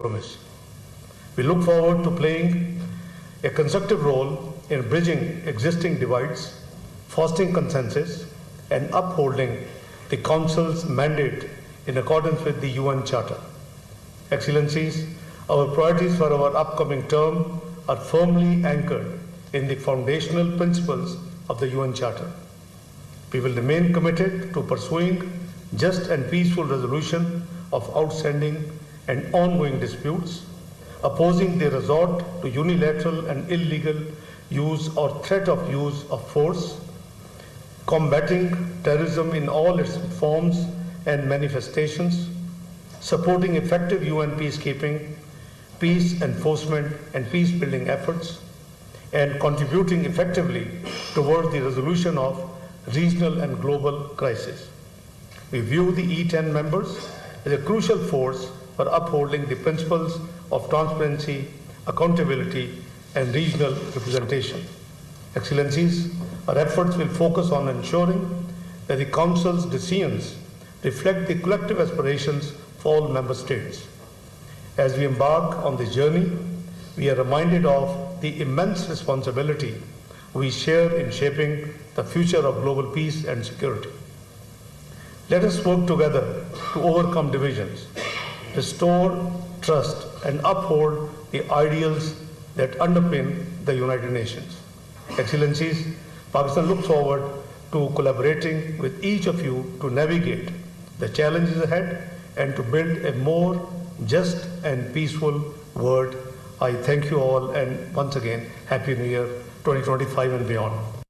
compromise. We look forward to playing a constructive role in bridging existing divides, fostering consensus, and upholding the Council's mandate in accordance with the UN Charter. Excellencies, our priorities for our upcoming term are firmly anchored in the foundational principles of the UN Charter. We will remain committed to pursuing just and peaceful resolution of outstanding and ongoing disputes, opposing the resort to unilateral and illegal use or threat of use of force, combating terrorism in all its forms and manifestations, supporting effective UN peacekeeping, peace enforcement and peace-building efforts, and contributing effectively towards the resolution of regional and global crises. We view the E10 members as a crucial force for upholding the principles of transparency, accountability, and regional representation. Excellencies, our efforts will focus on ensuring that the Council's decisions reflect the collective aspirations of all member states. As we embark on this journey, we are reminded of the immense responsibility we share in shaping the future of global peace and security. Let us work together to overcome divisions, restore trust, and uphold the ideals that underpin the United Nations. Excellencies, Pakistan looks forward to collaborating with each of you to navigate the challenges ahead and to build a more just and peaceful world. I thank you all, and once again, Happy New Year 2025 and beyond.